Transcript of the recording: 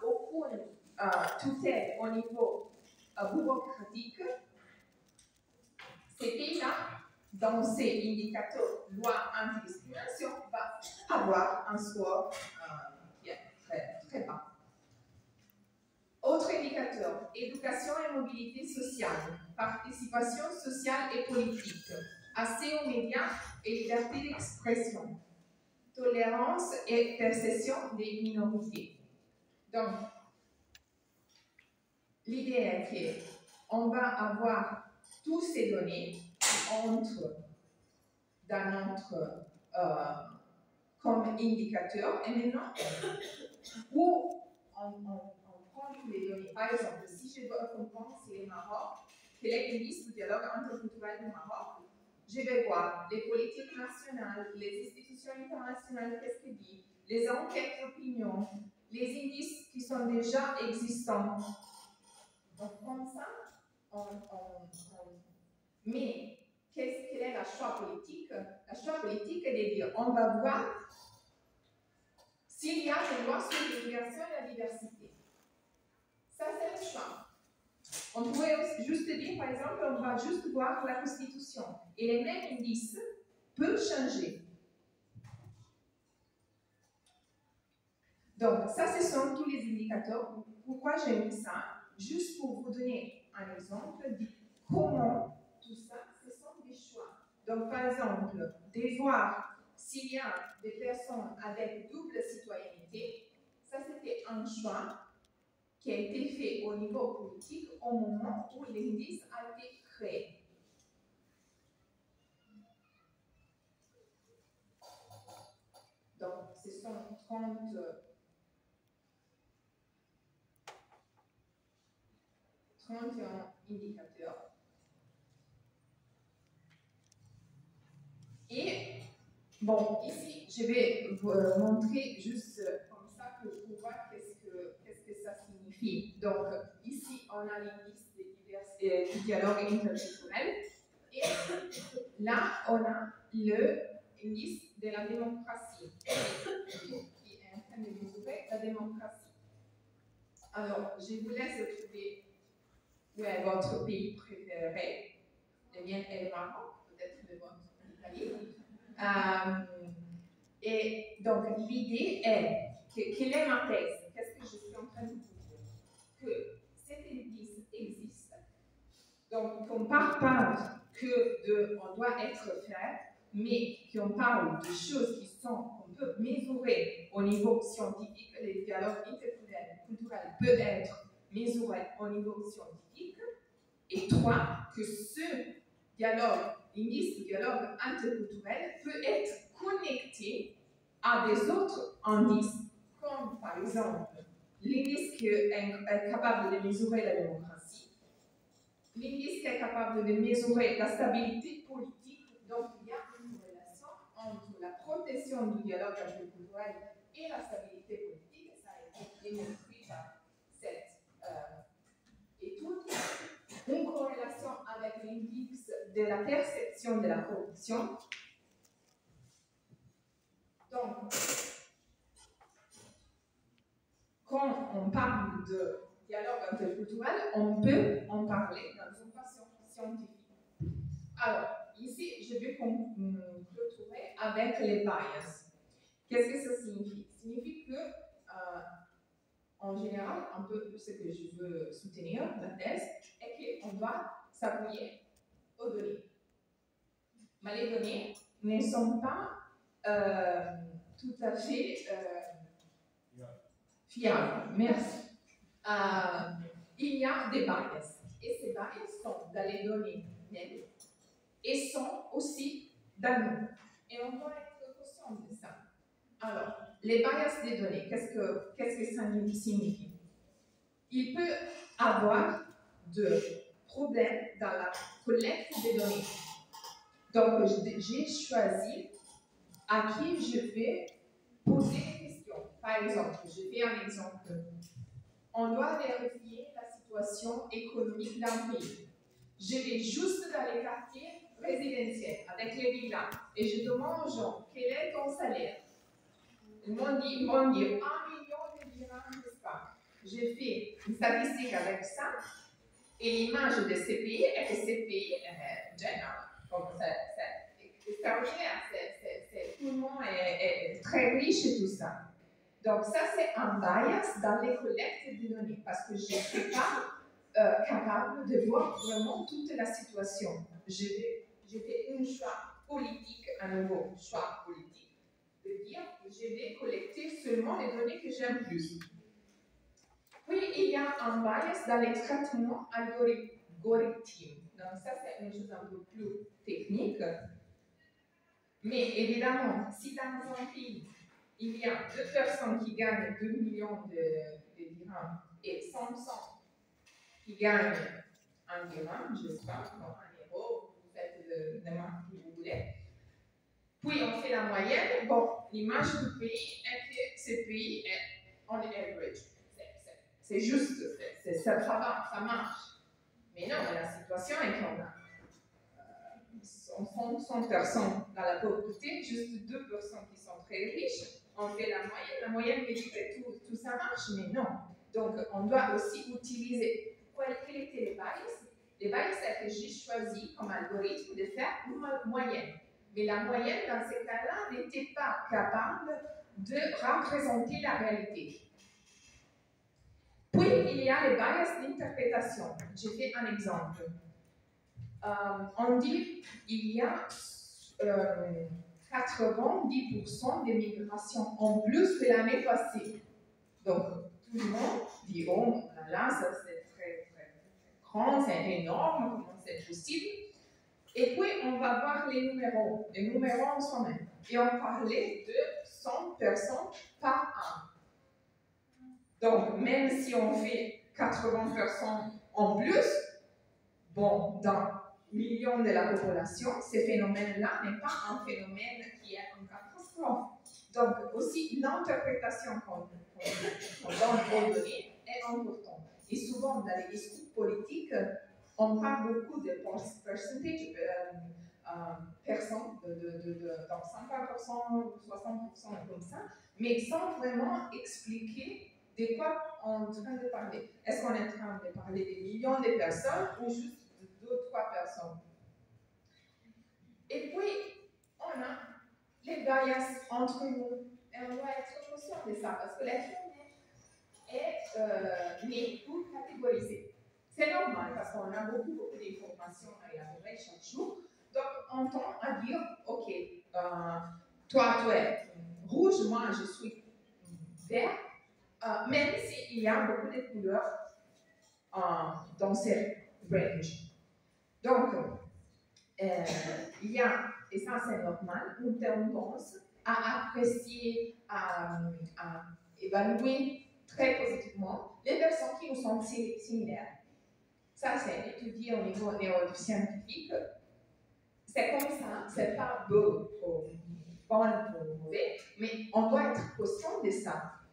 aucune tutelle au niveau bureaucratique, ces pays-là, dans ces indicateurs loi anti-discrimination, va avoir un score qui est très, très bas. Autre indicateur, éducation et mobilité sociale, participation sociale et politique, accès aux médias et liberté d'expression, tolérance et perception des minorités. Donc, l'idée est qu'on va avoir toutes ces données dans notre comme indicateur et maintenant où on prend toutes les données. Par exemple, si je dois comprendre c'est le Maroc, quel est l'indice du dialogue interculturel du Maroc, je vais voir les politiques nationales, les institutions internationales, qu'est-ce qu'elles disent, les enquêtes d'opinion, les indices qui sont déjà existants. Donc, comme ça, mais quel est le choix politique? Le choix politique est de dire on va voir s'il y a des lois sur l'immigration et la diversité. Ça, c'est le choix. On pourrait juste dire, par exemple, on va juste voir la Constitution. Et les mêmes indices peuvent changer. Donc, ça, ce sont tous les indicateurs. Pourquoi j'ai mis ça? Juste pour vous donner un exemple de comment tout ça, ce sont des choix. Donc, par exemple, de voir s'il y a des personnes avec double citoyenneté, ça, c'était un choix qui a été fait au niveau politique au moment où l'indice a été créé. Donc, ce sont 31 indicateurs. Et, bon, ici, je vais vous montrer juste comme ça pour voir qu'est-ce que ça signifie. Donc, ici, on a l'indice du dialogue interculturel. Et là, on a l'indice de la démocratie, qui est en train de mesurer la démocratie. Alors, je vous laisse trouver où est votre pays préféré. Le mien est le Maroc, peut-être le vôtre l'Italie. Et donc, l'idée est, quelle est ma thèse? Qu'est-ce que je suis en train de vous dire? Que cet indice existe. Donc, on ne parle pas que de on doit être fier, mais qu'on parle de choses qu'on peut mesurer au niveau scientifique. Les dialogues interculturels peuvent être mesurés au niveau scientifique. Et trois, que ce dialogue, l'indice du dialogue interculturel peut être connecté à des autres indices, comme par exemple l'indice qui est capable de mesurer la démocratie, l'indice qui est capable de mesurer la stabilité politique. Donc, il y a une relation entre la protection du dialogue interculturel et la stabilité politique. Ça a été démontré par cette étude. Une corrélation avec l'indice de la perception de la corruption. Donc, quand on parle de dialogue interculturel, on peut en parler dans une façon scientifique. Alors, ici, je vais clôturer avec les bias. Qu'est-ce que ça signifie? Ça signifie que, en général, un peu ce que je veux soutenir, la thèse, est qu'on doit s'appuyer aux données. Mais les données ne sont pas tout à fait fiables. Merci. Il y a des bias. Et ces bias sont dans les données mêmes et sont aussi dans nous. Et on doit être conscient de ça. Alors, les bias des données, qu'est-ce que ça signifie? Il peut avoir de problèmes dans la collecte des données. Donc, j'ai choisi à qui je vais poser des questions. Par exemple, je fais un exemple. On doit vérifier la situation économique d'un pays. Je vais juste dans les quartiers résidentiels avec les villas et je demande aux gens quel est ton salaire. Ils vont dire 1 million de dirhams, n'est-ce pas? j'ai fait une statistique avec ça, et l'image de ces pays est que ces pays, génial, donc c'est extraordinaire, tout le monde est très riche et tout ça. Donc ça, c'est un bias dans les collectes de données, parce que je ne suis pas capable de voir vraiment toute la situation. J'ai fait un choix politique, à nouveau, choix politique, de dire que je vais collecter seulement les données que j'aime plus. Puis, il y a un bias dans les traitements algorithmiques. Donc ça, c'est une chose un peu plus technique. Mais évidemment, si dans un pays, il y a 2 personnes qui gagnent 2 millions de dirhams et 500 qui gagnent 1 dirham, je ne sais pas, non, 1 euro, vous faites le marque que vous voulez. Puis on fait la moyenne. Bon, l'image du pays est que ce pays est on average. C'est juste, ça marche. Mais non, la situation est qu'on a 100 personnes dans la pauvreté, juste 2 personnes qui sont très riches. On fait la moyenne me dit que tout ça marche, mais non. Donc, on doit aussi utiliser. Quels étaient les bias? Les bias, c'est que j'ai choisi comme algorithme de faire une moyenne. Mais la moyenne, dans ces cas-là, n'était pas capable de représenter la réalité. Puis, il y a les bias d'interprétation. J'ai fait un exemple. On dit qu'il y a 90% de migration en plus que l'année passée. Donc, tout le monde dit, oh là, ça c'est très, très grand, c'est énorme, comment c'est possible? Et puis, on va voir les numéros en soi-même. Et on parlait de 100 personnes par an. Donc, même si on fait 80 personnes en plus, bon, dans millions de la population, ce phénomène-là n'est pas un phénomène qui est une catastrophe. Donc, aussi, l'interprétation qu'on donne aux données est importante. Et souvent, dans les discours politiques, on parle beaucoup de percentage, personnes, donc 50%, 60%, comme ça, mais sans vraiment expliquer de quoi on est en train de parler. Est-ce qu'on est en train de parler des millions de personnes ou juste de 2 ou 3 personnes? Et puis, on a les bias entre nous. Et on doit être conscient de ça, parce que l'être humain est né pour catégoriser. C'est normal, parce qu'on a beaucoup d'informations à élaborer chaque jour. Donc, on tend à dire, OK, toi, tu es rouge, moi, je suis vert, même s'il y a beaucoup de couleurs dans cette range. Donc, il y a, et ça c'est normal, une tendance à apprécier, à évaluer très positivement les personnes qui nous sont similaires. Ça, c'est étudié au niveau neuroscientifique. C'est comme ça, c'est pas bon ou mauvais, mais on doit être conscient de ça.